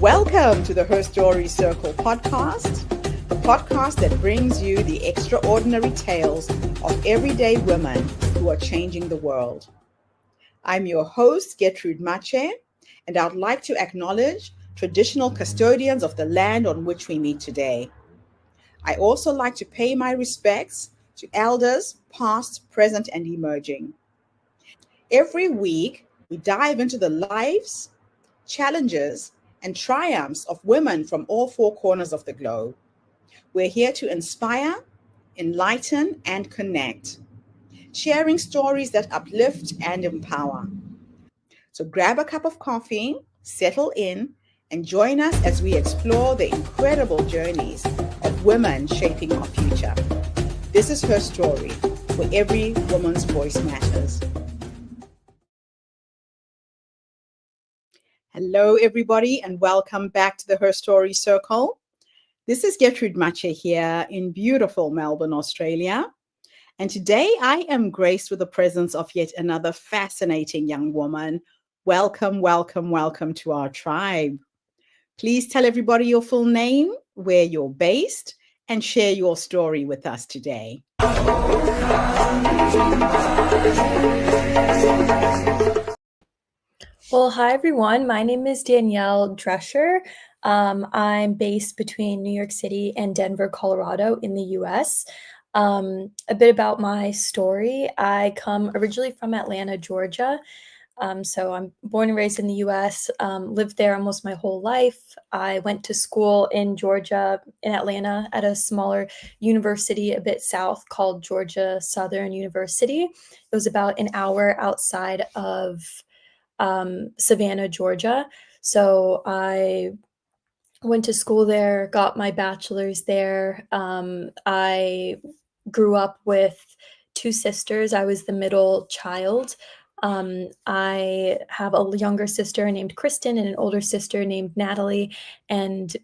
Welcome to the Her Story Circle podcast, the podcast that brings you the extraordinary tales of everyday women who are changing the world. I'm your host, Gertrude Mache, and I'd like to acknowledge traditional custodians of the land on which we meet today. I also like to pay my respects to elders, past, present, and emerging. Every week, we dive into the lives, challenges, and triumphs of women from all four corners of the globe. We're here to inspire, enlighten, and connect, sharing stories that uplift and empower. So grab a cup of coffee, settle in, and join us as we explore the incredible journeys of women shaping our future. This is Her Story, where every woman's voice matters. Hello, everybody, and welcome back to the Her Story Circle. This is Gertrude Mache here in beautiful Melbourne, Australia. And today I am graced with the presence of yet another fascinating young woman. Welcome, welcome, welcome to our tribe. Please tell everybody your full name, where you're based, and share your story with us today. Well, hi everyone. My name is Danielle Drescher. I'm based between New York City and Denver, Colorado in the US. A bit about my story. I come originally from Atlanta, Georgia. So I'm born and raised in the US, lived there almost my whole life. I went to school in Georgia, in Atlanta, at a smaller university a bit south called Georgia Southern University. It was about an hour outside of Savannah, Georgia. So I went to school there, got my bachelor's there. I grew up with two sisters. I was the middle child. I have a younger sister named Kristen and an older sister named Natalie, and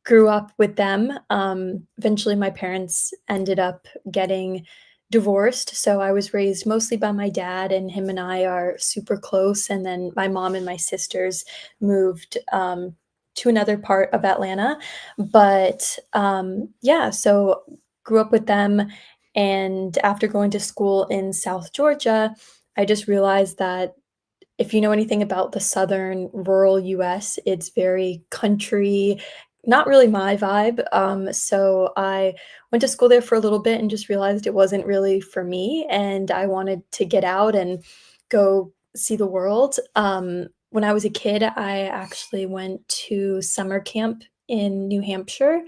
grew up with them. Eventually, my parents ended up getting divorced, so I was raised mostly by my dad, and him and I are super close. And then my mom and my sisters moved to another part of Atlanta. But yeah, so grew up with them. And after going to school in South Georgia, I just realized that if you know anything about the southern rural US, it's very country, not really my vibe. So I went to school there for a little bit and just realized it wasn't really for me, and I wanted to get out and go see the world. When I was a kid, I actually went to summer camp in New Hampshire,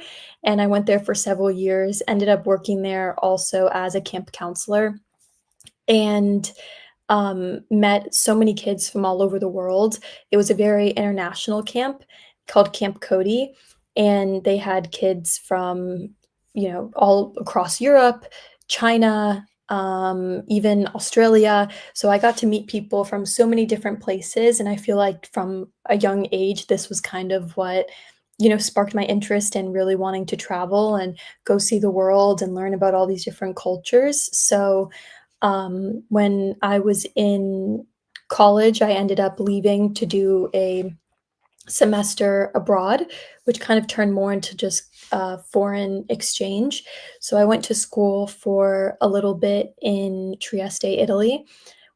and I went there for several years, ended up working there also as a camp counselor, and met so many kids from all over the world. It was a very international camp called Camp Cody, and they had kids from, all across Europe, China, even Australia. So I got to meet people from so many different places, and I feel like from a young age, this was kind of what, sparked my interest in really wanting to travel and go see the world and learn about all these different cultures. So when I was in college, I ended up leaving to do a semester abroad, which kind of turned more into just foreign exchange. So I went to school for a little bit in Trieste, Italy.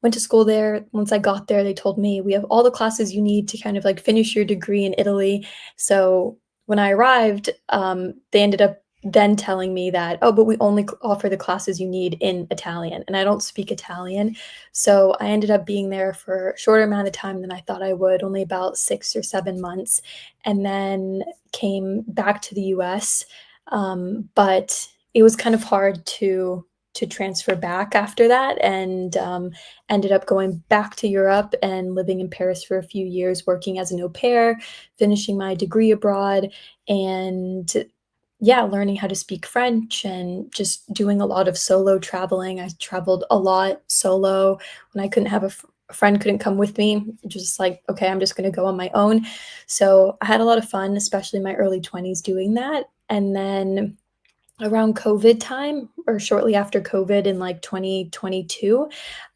Went to school there. Once I got there, they told me we have all the classes you need to kind of like finish your degree in Italy. So when I arrived, they ended up then telling me that, oh, but we only offer the classes you need in Italian, and I don't speak Italian. So I ended up being there for a shorter amount of time than I thought I would, only about 6 or 7 months, and then came back to the US. But it was kind of hard to transfer back after that, and ended up going back to Europe and living in Paris for a few years, working as an au pair, finishing my degree abroad, and yeah, learning how to speak French and just doing a lot of solo traveling. I traveled a lot solo when I couldn't have a friend couldn't come with me. Just like, okay, I'm just going to go on my own. So I had a lot of fun, especially in my early 20s doing that. And then around COVID time, or shortly after COVID in like 2022,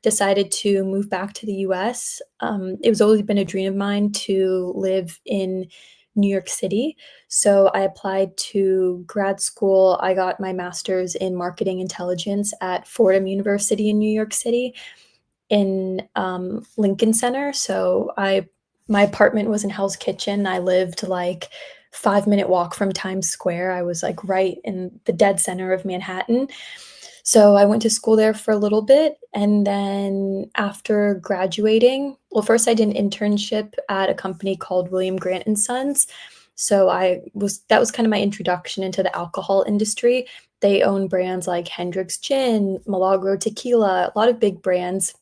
decided to move back to the US. It was always been a dream of mine to live in New York City. So I applied to grad school. I got my master's in marketing intelligence at Fordham University in New York City in Lincoln Center. So my apartment was in Hell's Kitchen. I lived like 5-minute walk from Times Square. I was like right in the dead center of Manhattan. So I went to school there for a little bit, and then after graduating, well, first I did an internship at a company called William Grant and Sons. So that was kind of my introduction into the alcohol industry. They own brands like Hendrick's Gin, Milagro Tequila, a lot of big brands,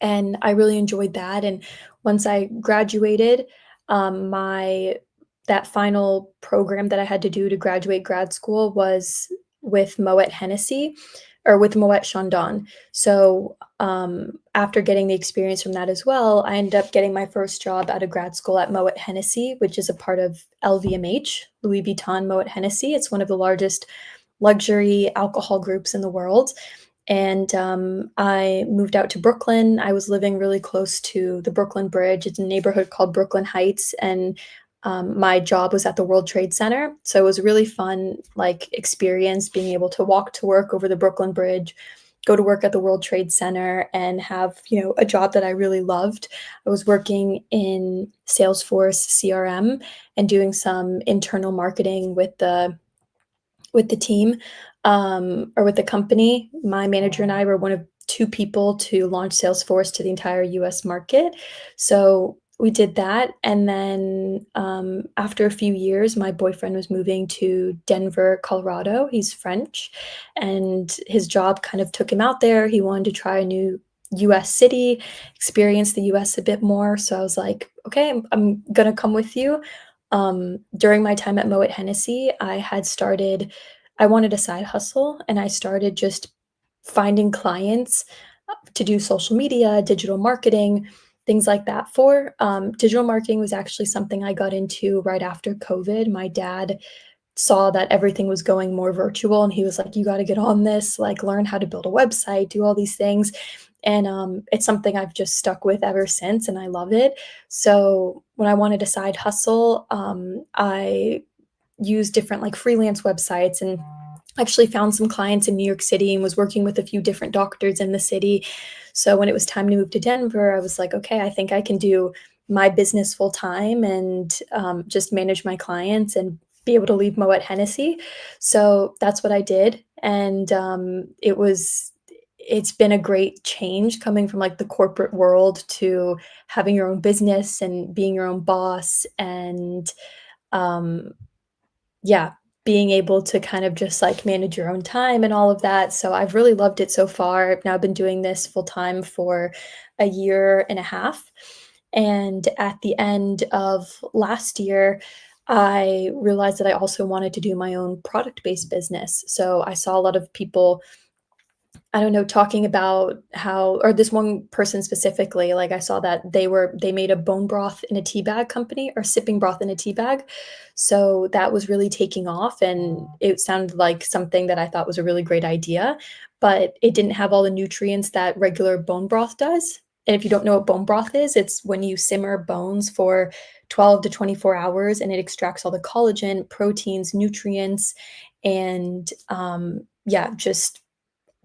and I really enjoyed that. And once I graduated, my that final program that I had to do to graduate grad school was with Moet Hennessy, or with Moet Chandon. So after getting the experience from that as well, I ended up getting my first job out of grad school at Moet Hennessy, which is a part of LVMH, Louis Vuitton Moet Hennessy. It's one of the largest luxury alcohol groups in the world. And I moved out to Brooklyn. I was living really close to the Brooklyn Bridge. It's a neighborhood called Brooklyn Heights, and my job was at the World Trade Center. So it was a really fun like experience being able to walk to work over the Brooklyn Bridge, go to work at the World Trade Center, and have, a job that I really loved. I was working in Salesforce CRM and doing some internal marketing with the team, or with the company. My manager and I were one of two people to launch Salesforce to the entire US market. So we did that. And then after a few years, my boyfriend was moving to Denver, Colorado. He's French, and his job kind of took him out there. He wanted to try a new US city, experience the US a bit more. So I was like, okay, I'm going to come with you. During my time at Moet Hennessy, I wanted a side hustle, and I started just finding clients to do social media, digital marketing, things like that for. Digital marketing was actually something I got into right after COVID. My dad saw that everything was going more virtual, and he was like, you got to get on this, like learn how to build a website, do all these things. And it's something I've just stuck with ever since, and I love it. So when I wanted a side hustle, I used different like freelance websites, and actually found some clients in New York City and was working with a few different doctors in the city. So when it was time to move to Denver, I was like, okay, I think I can do my business full time and just manage my clients and be able to leave Moet Hennessy. So that's what I did. And it's been a great change coming from like the corporate world to having your own business and being your own boss, and um, yeah, being able to kind of just like manage your own time and all of that. So I've really loved it so far. I've now been doing this full time for a year and a half. And at the end of last year, I realized that I also wanted to do my own product based business. So I saw a lot of people, I don't know, talking about how, or this one person specifically, like I saw that they made a bone broth in a tea bag company, or sipping broth in a tea bag. So that was really taking off, and it sounded like something that I thought was a really great idea, but it didn't have all the nutrients that regular bone broth does. And if you don't know what bone broth is, it's when you simmer bones for 12 to 24 hours, and it extracts all the collagen, proteins, nutrients, and yeah, just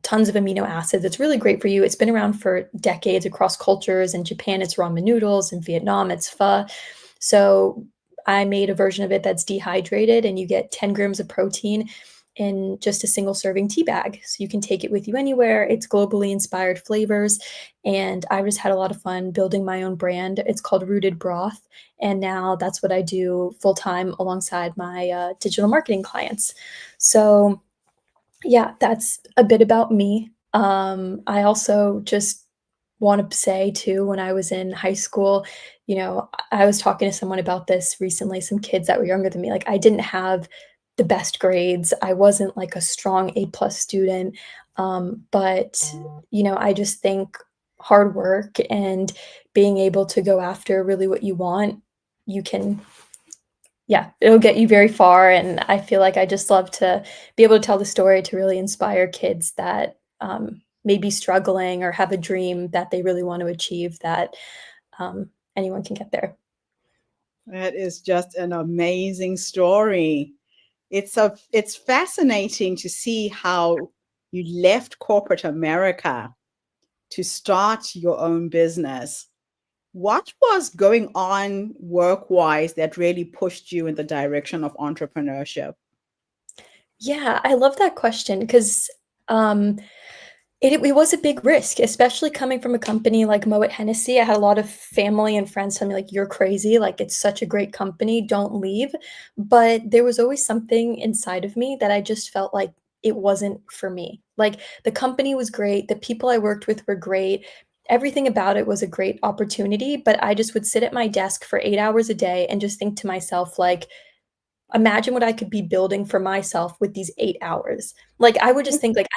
tons of amino acids. It's really great for you. It's been around for decades across cultures. In Japan, it's ramen noodles. In Vietnam, it's pho. So I made a version of it that's dehydrated, and you get 10 grams of protein in just a single serving tea bag. So you can take it with you anywhere. It's globally inspired flavors. And I just had a lot of fun building my own brand. It's called Rooted Broth. And now that's what I do full time alongside my digital marketing clients. So yeah, that's a bit about me. I also just want to say too, when I was in high school, I was talking to someone about this recently, some kids that were younger than me. Like, I didn't have the best grades. I wasn't like a strong A+ student. But I just think hard work and being able to go after really what you want, you can, yeah, it'll get you very far. And I feel like I just love to be able to tell the story to really inspire kids that may be struggling or have a dream that they really want to achieve, that anyone can get there. That is just an amazing story. It's fascinating to see how you left corporate America to start your own business. What was going on work-wise that really pushed you in the direction of entrepreneurship? Yeah, I love that question because um, it was a big risk, especially coming from a company like Moet Hennessy. I had a lot of family and friends tell me, like, "You're crazy, like, it's such a great company, don't leave." But there was always something inside of me that I just felt like it wasn't for me. Like, the company was great, the people I worked with were great, everything about it was a great opportunity, but I just would sit at my desk for 8 hours a day and just think to myself, like, imagine what I could be building for myself with these 8 hours. Like, I would just think, like,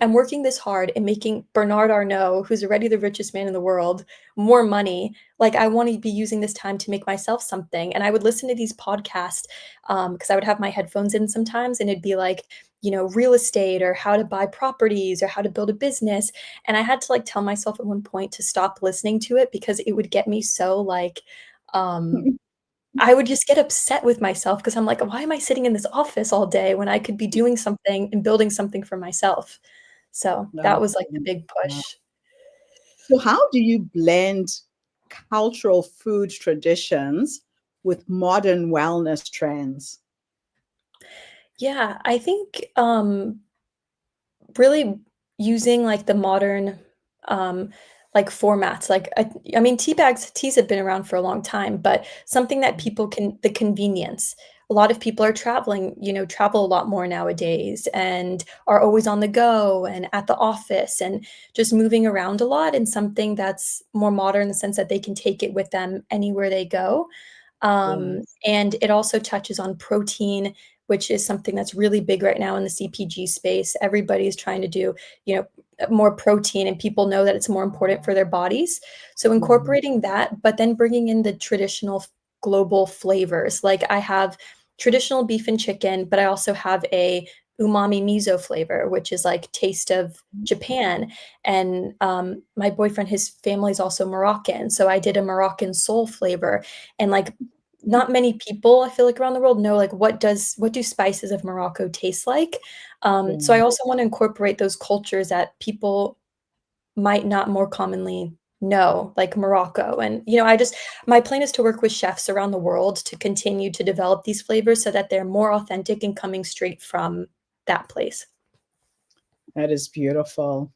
I'm working this hard and making Bernard Arnault, who's already the richest man in the world, more money. Like, I wanna be using this time to make myself something, and I would listen to these podcasts, because I would have my headphones in sometimes, and it'd be like, real estate or how to buy properties or how to build a business, and I had to, like, tell myself at one point to stop listening to it because it would get me so, like, um I would just get upset with myself because 'cause I'm like, "Why am I sitting in this office all day when I could be doing something and building something for myself?" So, that No. was, like, the big push. So, how do you blend cultural food traditions with modern wellness trends? Yeah, I think, really using, like, the modern, um, like, formats, like, I mean, teas have been around for a long time, but something that people can the convenience. A lot of people are traveling, travel a lot more nowadays and are always on the go and at the office and just moving around a lot, and something that's more modern in the sense that they can take it with them anywhere they go. Yes. And it also touches on protein, which is something that's really big right now in the CPG space. Everybody's trying to do, more protein, and people know that it's more important for their bodies. So Mhm. incorporating that, but then bringing in the traditional global flavors. Like, I have traditional beef and chicken, but I also have a umami miso flavor, which is like taste of Japan. And my boyfriend, his family is also Moroccan, so I did a Moroccan soul flavor. And, like, not many people, I feel like, around the world know, like, what do spices of Morocco taste like? So I Yeah. also wanna incorporate those cultures that people might not more commonly know, like Morocco, and, I just my plan is to work with chefs around the world to continue to develop these flavors so that they're more authentic and coming straight from that place. That is beautiful.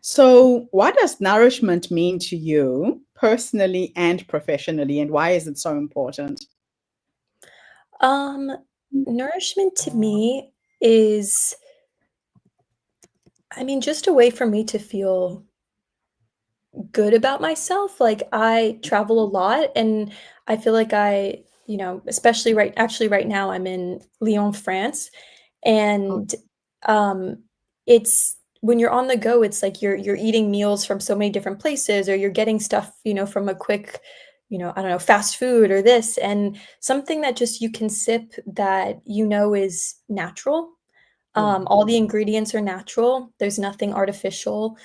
So, what does nourishment mean to you personally and professionally, and why is it so important? Um, Nourishment to me is, I mean, just a way for me to feel good about myself. Like, I travel a lot, and I feel like especially right now I'm in Lyon, France, Oh, and, um, it's when you're on the go, it's like you're eating meals from so many different places, or you're getting stuff, from a quick, I don't know, fast food or this, and something that just you can sip that is natural. yeah. All the ingredients are natural, there's nothing artificial.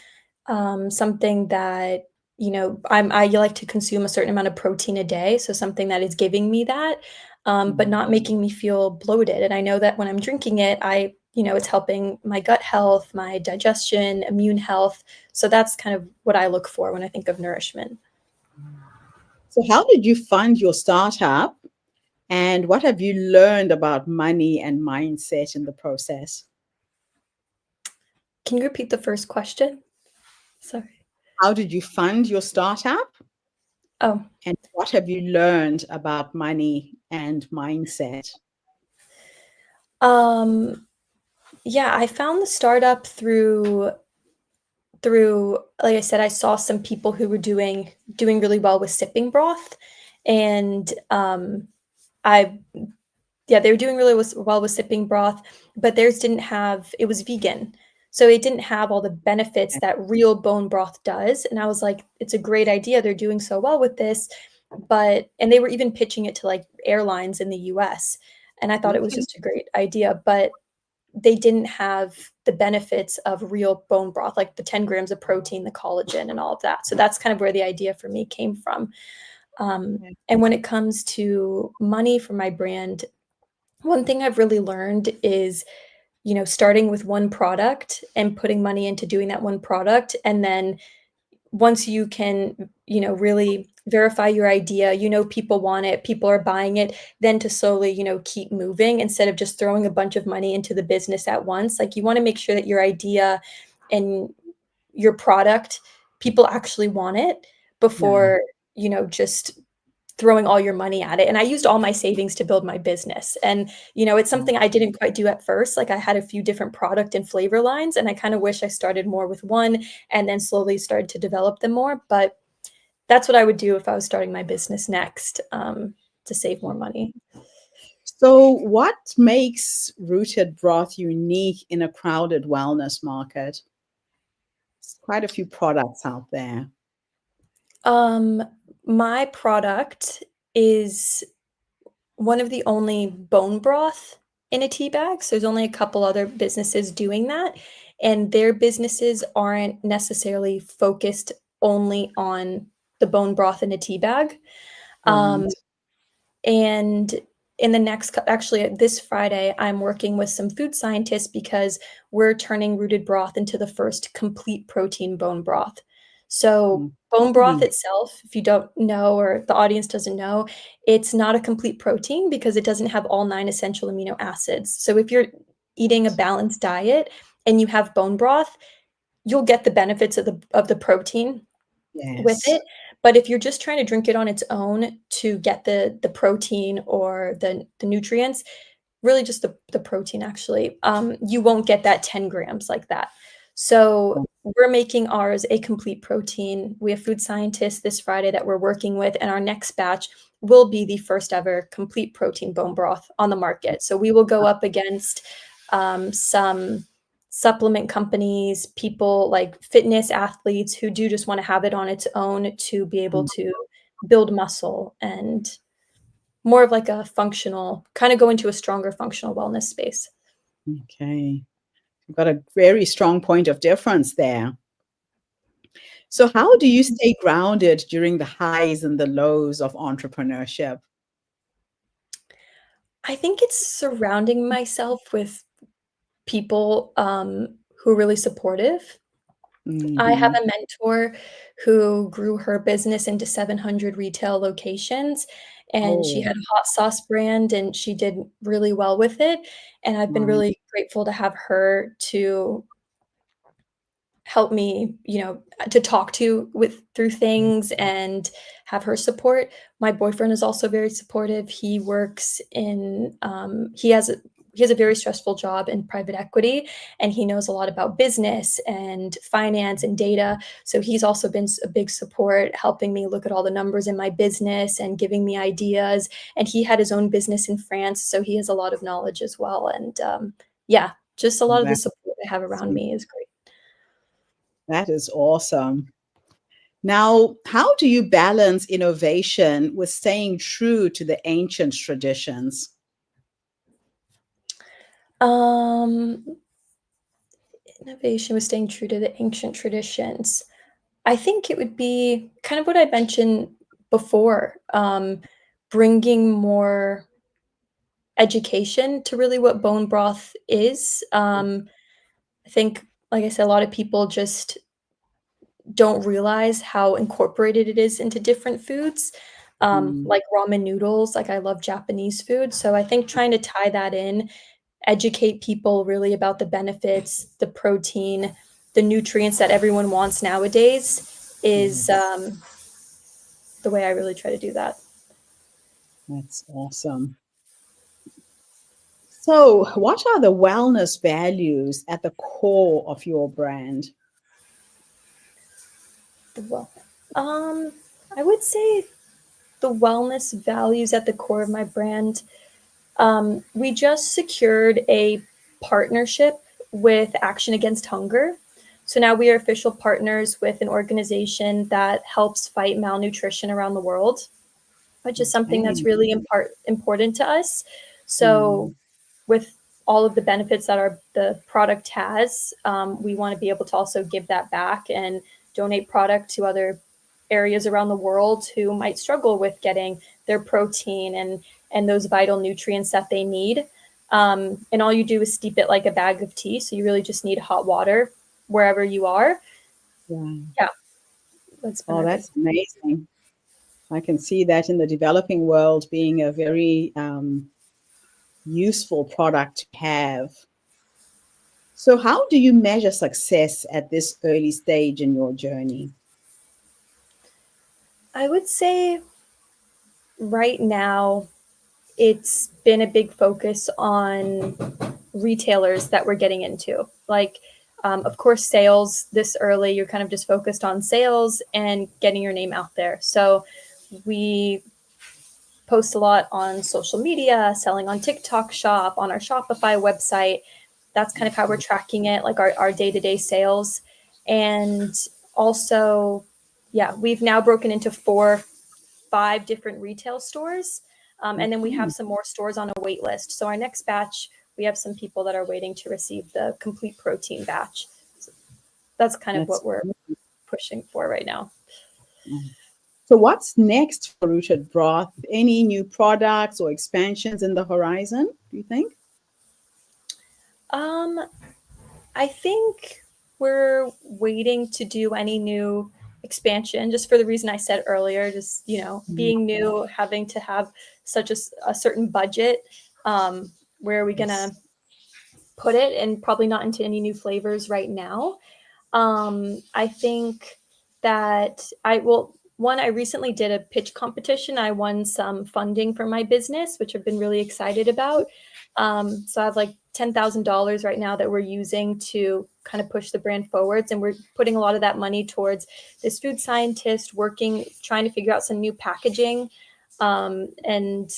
Something that, I like to consume a certain amount of protein a day, so something that is giving me that, but Mhm. not making me feel bloated, and I know that when I'm drinking it, it's helping my gut health, my digestion, immune health, so that's kind of what I look for when I think of nourishment. So, how did you fund your startup, and what have you learned about money and mindset in the process? Can you repeat the first question? Sorry. How did you fund your startup, Oh, and what have you learned about money and mindset? um, yeah, I found the startup through, like I said, I saw some people who were doing really well with sipping broth, and, I yeah, they were doing really well with sipping broth, but theirs didn't have it was vegan, so it didn't have all the benefits that real bone broth does, and I was like, "It's a great idea, they're doing so well with this," and they were even pitching it to, like, airlines in the US, and I thought it was Okay. just a great idea, but they didn't have the benefits of real bone broth, like the 10 grams of protein, the collagen, and all of that. So that's kind of where the idea for me came from. And when it comes to money for my brand, one thing I've really learned is, starting with one product and putting money into doing that one product. And then once you can, really verify your idea, people want it, people are buying it, then to slowly, keep moving instead of just throwing a bunch of money into the business at once. Like, you want to make sure that your idea and your product, people actually want it Yeah. before, just throwing all your money at it. And I used all my savings to build my business. And, it's Oh, something I didn't quite do at first. Like, I had a few different product and flavor lines, and I kind of wish I started more with one and then slowly started to develop them more. But that's what I would do if I was starting my business next, to save more money. so what makes rooted broth unique in a crowded wellness market? There's quite a few products out there. Um, my product is one of the only bone broth in a tea bag. So there's only a couple other businesses doing that, and their businesses aren't necessarily focused only on the bone broth in a tea bag. Right. Um, and in the next actually, this Friday, I'm working with some food scientists because we're turning rooted broth into the first complete protein bone broth. So, bone broth Mhm. itself, if you don't know or the audience doesn't know, it's not a complete protein because it doesn't have all 9 essential amino acids. So, if you're eating a balanced diet and you have bone broth, you'll get the benefits of the protein with Yes. it. But if you're just trying to drink it on its own to get the protein or the nutrients, really just the protein actually, you won't get that 10 grams like that. So we're making ours a complete protein. We have food scientists this Friday that we're working with, and our next batch will be the first ever complete protein bone broth on the market. So we will go up against some supplement companies, people like fitness athletes who do just want to have it on its own to be able to build muscle and more of like a functional kind of go into a stronger functional wellness space. Okay. You've got a very strong point of difference there. So how do you stay grounded during the highs and the lows of entrepreneurship? I think it's surrounding myself with people, who are really supportive. I have Mhm. a mentor who grew her business into 700 retail locations, and she Oh, had a hot sauce brand, and she did really well with it, and I've been wow. really grateful to have her to help me, to talk to with through things and have her support. My boyfriend is also very supportive. He works in, he has a very stressful job in private equity, and he knows a lot about business and finance and data. So he's also been a big support, helping me look at all the numbers in my business and giving me ideas. And he had his own business in France, so he has a lot of knowledge as well. And yeah, just a lot of the That's support I have around awesome. me is great. That is awesome. Now, how do you balance innovation with staying true to the ancient traditions? Um, Innovation was staying true to the ancient traditions. I think it would be kind of what I mentioned before, bringing more education to really what bone broth is. I think, like I said, a lot of people just don't realize how incorporated it is into different foods, Mm, like ramen noodles. Like, I love Japanese food, so I think trying to tie that in, educate people really about the benefits, the protein, the nutrients that everyone wants nowadays is, yes, the way I really try to do that. that's awesome. So, what are the wellness values at the core of your brand? Well, um, I would say the wellness values at the core of my brand. We just secured a partnership with Action Against Hunger. So now we are official partners with an organization that helps fight malnutrition around the world, which is something that's Okay. really important to us. So Mm, with all of the benefits that the product has, we want to be able to also give that back and donate product to other areas around the world who might struggle with getting their protein and those vital nutrients that they need. And all you do is steep it like a bag of tea. So you really just need hot water wherever you are. Yeah. Yeah, that's been Oh, our big. that's amazing. I can see that in the developing world being a very useful product to have. So, how do you measure success at this early stage in your journey? I would say right now it's been a big focus on retailers that we're getting into. Like, of course, sales this early, you're kind of just focused on sales and getting your name out there. So we post a lot on social media, selling on TikTok shop, on our Shopify website. That's kind of how we're tracking it, like our day-to-day sales. And also, yeah, we've now broken into 4-5 different retail stores. And then we have some more stores on a wait list. So our next batch, we have some people that are waiting to receive the complete protein batch. So that's kind of That's what we're pushing for right now. So, what's next for Rooted Broth? Any new products or expansions in the horizon, do you think? I think we're waiting to do any new expansion just for the reason I said earlier, just, being new, having to have such a certain budget. Where are we going to put it? And probably not into any new flavors right now. I think that I recently did a pitch competition. I won some funding for my business, which I've been really excited about. So I have like $10,000 right now that we're using to kind of push the brand forwards. And we're putting a lot of that money towards this food scientist trying to figure out some new packaging, and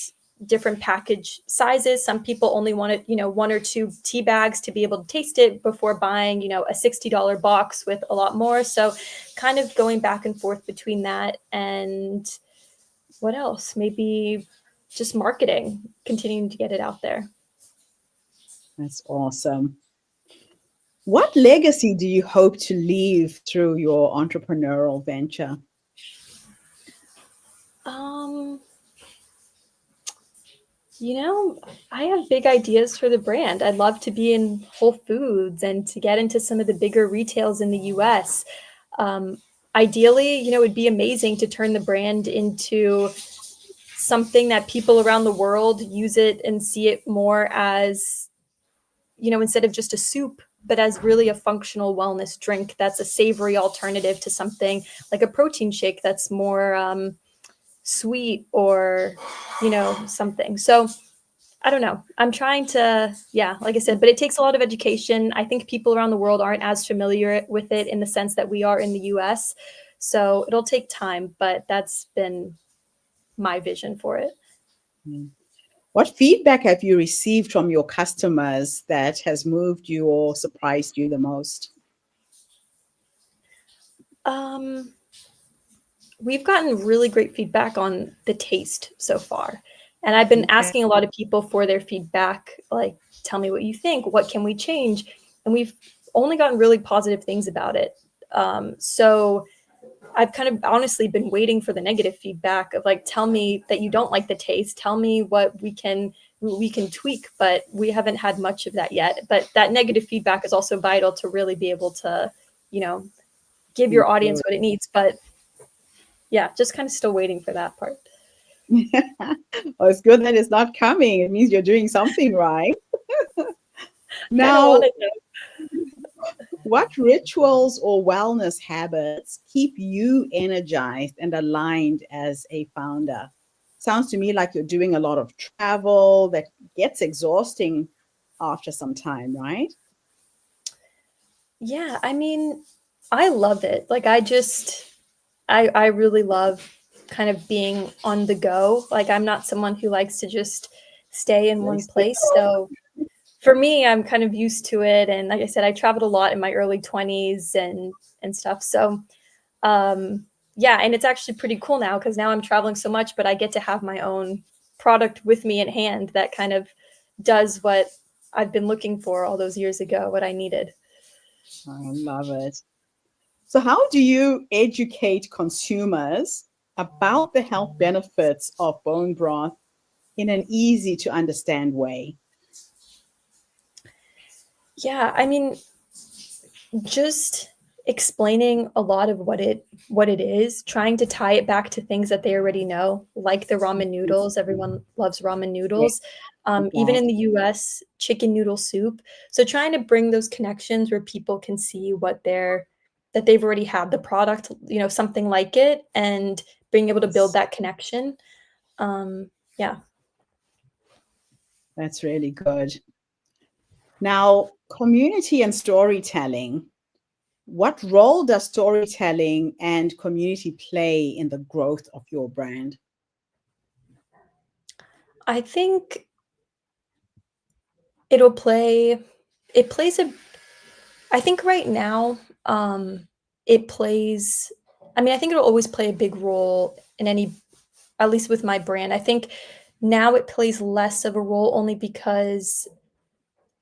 different package sizes. Some people only wanted, 1 or 2 tea bags to be able to taste it before buying, a $60 box with a lot more. So kind of going back and forth between that and what else? Maybe just marketing, continuing to get it out there. That's awesome. What legacy do you hope to leave through your entrepreneurial venture? I have big ideas for the brand. I'd love to be in Whole Foods and to get into some of the bigger retails in the US. Ideally, it would be amazing to turn the brand into something that people around the world use it and see it more as, instead of just a soup, but as really a functional wellness drink that's a savory alternative to something like a protein shake that's more sweet or, something. So I don't know. I'm trying to, like I said, but it takes a lot of education. I think people around the world aren't as familiar with it in the sense that we are in the US. So it'll take time, but that's been my vision for it. What feedback have you received from your customers that has moved you or surprised you the most? We've gotten really great feedback on the taste so far. And I've been asking a lot of people for their feedback, like, tell me what you think, what can we change? And we've only gotten really positive things about it. So I've kind of honestly been waiting for the negative feedback of like, tell me that you don't like the taste, tell me what we can tweak, but we haven't had much of that yet. But that negative feedback is also vital to really be able to, give your audience what it needs. But yeah, just kind of still waiting for that part. Well, it's good that it's not coming. It means you're doing something right. Now, what rituals or wellness habits keep you energized and aligned as a founder? Sounds to me like you're doing a lot of travel that gets exhausting after some time, right? Yeah, I mean, I love it. Like I really love kind of being on the go. Like I'm not someone who likes to just stay in one place. So for me, I'm kind of used to it. And like I said, I traveled a lot in my early 20s and stuff. So yeah, and it's actually pretty cool now because now I'm traveling so much, but I get to have my own product with me in hand that kind of does what I've been looking for all those years ago, what I needed. I love it. So how do you educate consumers about the health benefits of bone broth in an easy to understand way? Yeah, I mean, just explaining a lot of what it is, trying to tie it back to things that they already know, like the ramen noodles. Everyone loves ramen Yes, noodles. Even in exactly. the US, chicken noodle soup. So trying to bring those connections where people can see that they've already had the product, something like it, and being able to build that connection. Yeah. That's really good. Now, community and storytelling. What role does storytelling and community play in the growth of your brand? I think it'll play it plays a I think right now, it plays I mean, I think it'll always play a big role in any at least with my brand. I think now it plays less of a role only because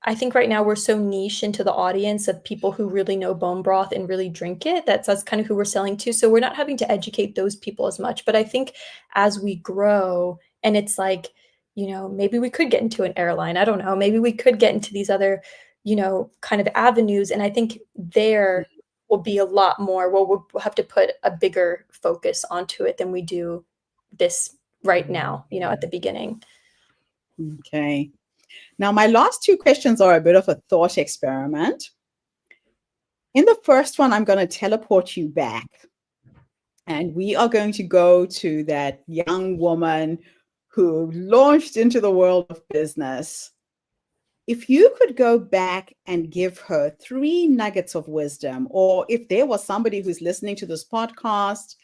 I think right now we're so niche into the audience of people who really know bone broth and really drink it. That's kind of who we're selling to. So we're not having to educate those people as much. But I think as we grow and it's like, maybe we could get into an airline. I don't know. Maybe we could get into these other, kind of avenues. And I think there will be a lot more. Well, we'll have to put a bigger focus onto it than we do this right now, at the beginning. Okay. Now, my last two questions are a bit of a thought experiment. In the first one, I'm going to teleport you back, and we are going to go to that young woman who launched into the world of business. If you could go back and give her 3 nuggets of wisdom, or if there was somebody who's listening to this podcast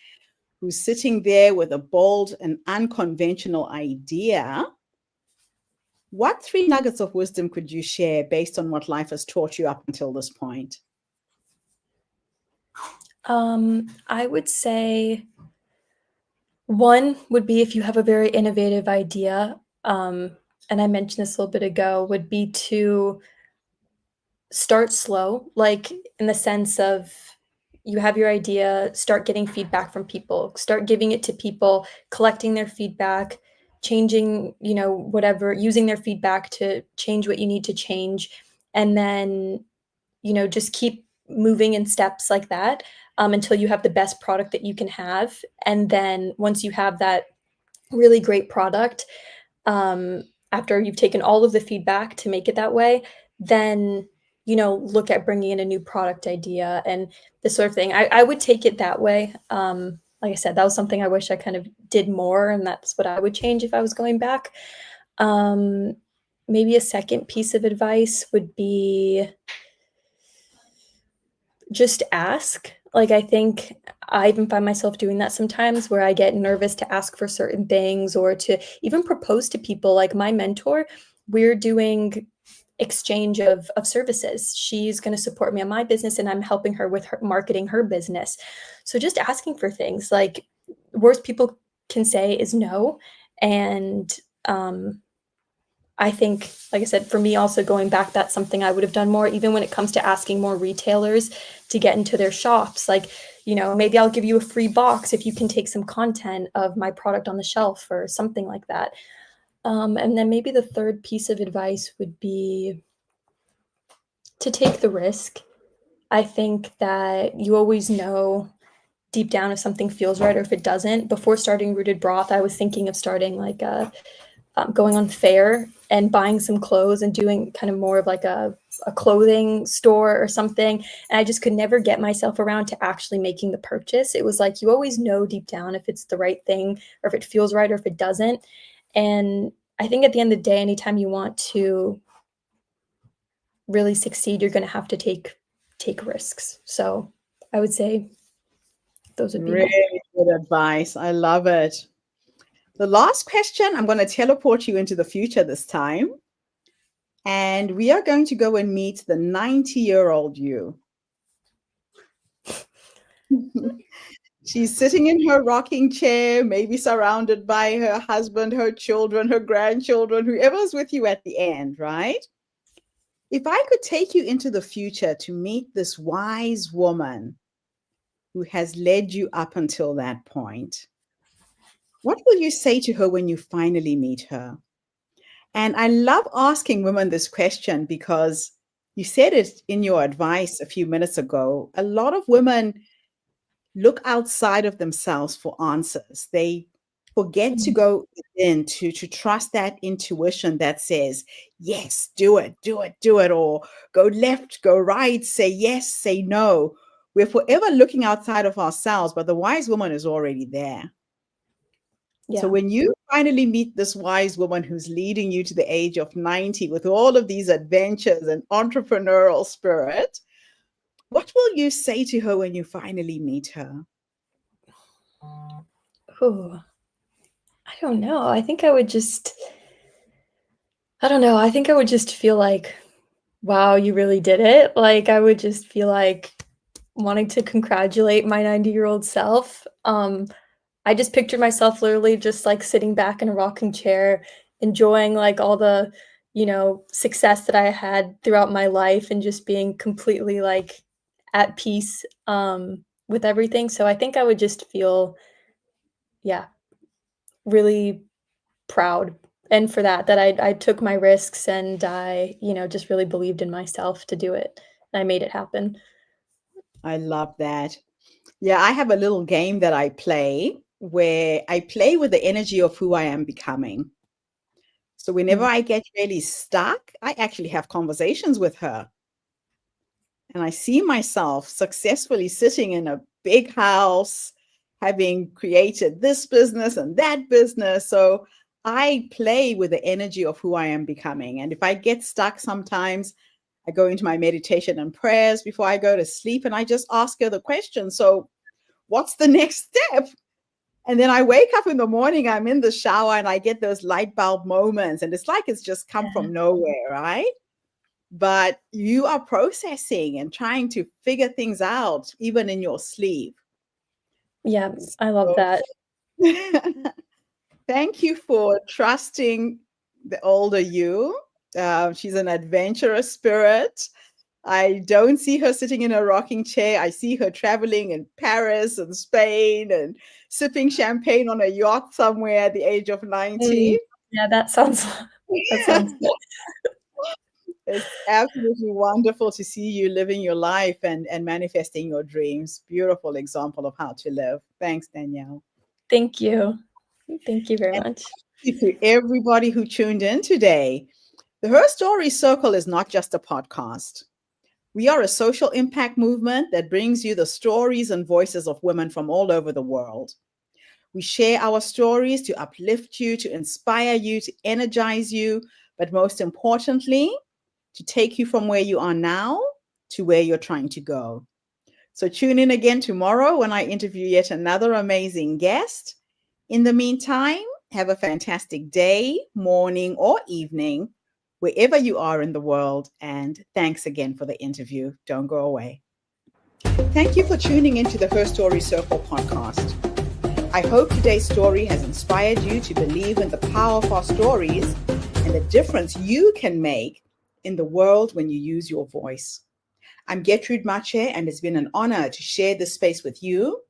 who's sitting there with a bold and unconventional idea, what 3 nuggets of wisdom could you share based on what life has taught you up until this point? I would say one would be if you have a very innovative idea, and I mentioned this a little bit ago, would be to start slow, like in the sense of you have your idea, start getting feedback from people, start giving it to people, collecting their feedback, changing, whatever, using their feedback to change what you need to change. And then, just keep moving in steps like that until you have the best product that you can have. And then once you have that really great product, um, after you've taken all of the feedback to make it that way, then look at bringing in a new product idea and this sort of thing. I would take it that way. Like I said, that was something I wish I kind of did more, and that's what I would change if I was going back. Um, Maybe a second piece of advice would be just ask. Like, I think I even find myself doing that sometimes where I get nervous to ask for certain things or to even propose to people. Like my mentor, we're doing exchange of services. She's going to support me on my business and I'm helping her with her marketing her business. So just asking for things, like worst people can say is no. And I think, like I said, for me also going back, that's something I would have done more, even when it comes to asking more retailers to get into their shops. Like, maybe I'll give you a free box if you can take some content of my product on the shelf or something like that. And then maybe the third piece of advice would be to take the risk. I think that you always know deep down if something feels right or if it doesn't. Before starting Rooted Broth, I was thinking of starting like going on Fair and buying some clothes and doing kind of more of like a clothing store or something. And I just could never get myself around to actually making the purchase. It was like you always know deep down if it's the right thing or if it feels right or if it doesn't. And I think at the end of the day, anytime you want to really succeed, you're going to have to take risks. So I would say those would be my Really good advice. I love it. The last question, I'm going to teleport you into the future this time. And we are going to go and meet the 90-year-old you. She's sitting in her rocking chair, maybe surrounded by her husband, her children, her grandchildren, whoever's with you at the end, right? If I could take you into the future to meet this wise woman, who has led you up until that point. What will you say to her when you finally meet her? And I love asking women this question because you said it in your advice a few minutes ago. A lot of women look outside of themselves for answers. They forget to go in to trust that intuition that says, yes, do it, do it, do it, or go left, go right, say yes, say no. We're forever looking outside of ourselves, but the wise woman is already there. Yeah. So when you finally meet this wise woman who's leading you to the age of 90 with all of these adventures and entrepreneurial spirit, what will you say to her when you finally meet her? Oh, I don't know. I think I would just feel like, wow, you really did it. Like, I would just feel like wanting to congratulate my 90-year-old self. I just pictured myself literally just like sitting back in a rocking chair, enjoying like all the, success that I had throughout my life and just being completely like at peace with everything. So I think I would just feel, yeah, really proud. And for that I took my risks and I, just really believed in myself to do it. And I made it happen. I love that. Yeah, I have a little game that I play where I play with the energy of who I am becoming. So whenever I get really stuck, I actually have conversations with her. And I see myself successfully sitting in a big house, having created this business and that business. So I play with the energy of who I am becoming. And if I get stuck sometimes, I go into my meditation and prayers before I go to sleep and I just ask her the question. So what's the next step? And then I wake up in the morning, I'm in the shower and I get those light bulb moments. And it's like it's just come from nowhere, right? But you are processing and trying to figure things out, even in your sleep. Yeah, I love that. Thank you for trusting the older you. She's an adventurous spirit. I don't see her sitting in a rocking chair. I see her traveling in Paris and Spain and sipping champagne on a yacht somewhere at the age of 90. Yeah, that sounds good. It's absolutely wonderful to see you living your life and manifesting your dreams. Beautiful example of how to live. Thanks, Danielle. Thank you. Thank you very And much. thank you to everybody who tuned in today. The Her Story Circle is not just a podcast. We are a social impact movement that brings you the stories and voices of women from all over the world. We share our stories to uplift you, to inspire you, to energize you, but most importantly, to take you from where you are now to where you're trying to go. So tune in again tomorrow when I interview yet another amazing guest. In the meantime, have a fantastic day, morning, or evening, wherever you are in the world. And thanks again for the interview. Don't go away. Thank you for tuning into the Her Story Circle podcast. I hope today's story has inspired you to believe in the power of our stories and the difference you can make in the world when you use your voice. I'm Gertrude Mache, and it's been an honor to share this space with you,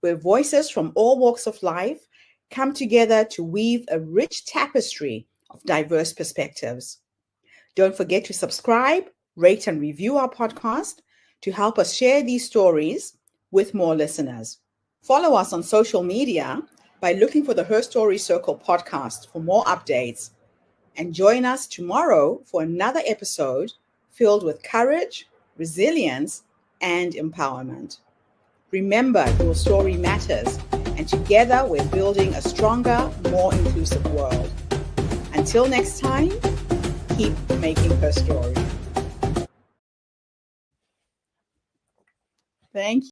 where voices from all walks of life come together to weave a rich tapestry of diverse perspectives. Don't forget to subscribe, rate, and review our podcast to help us share these stories with more listeners. Follow us on social media by looking for the Her Story Circle podcast for more updates. And join us tomorrow for another episode filled with courage, resilience, and empowerment. Remember, your story matters, and together we're building a stronger, more inclusive world. Until next time, keep making her story. Thank you.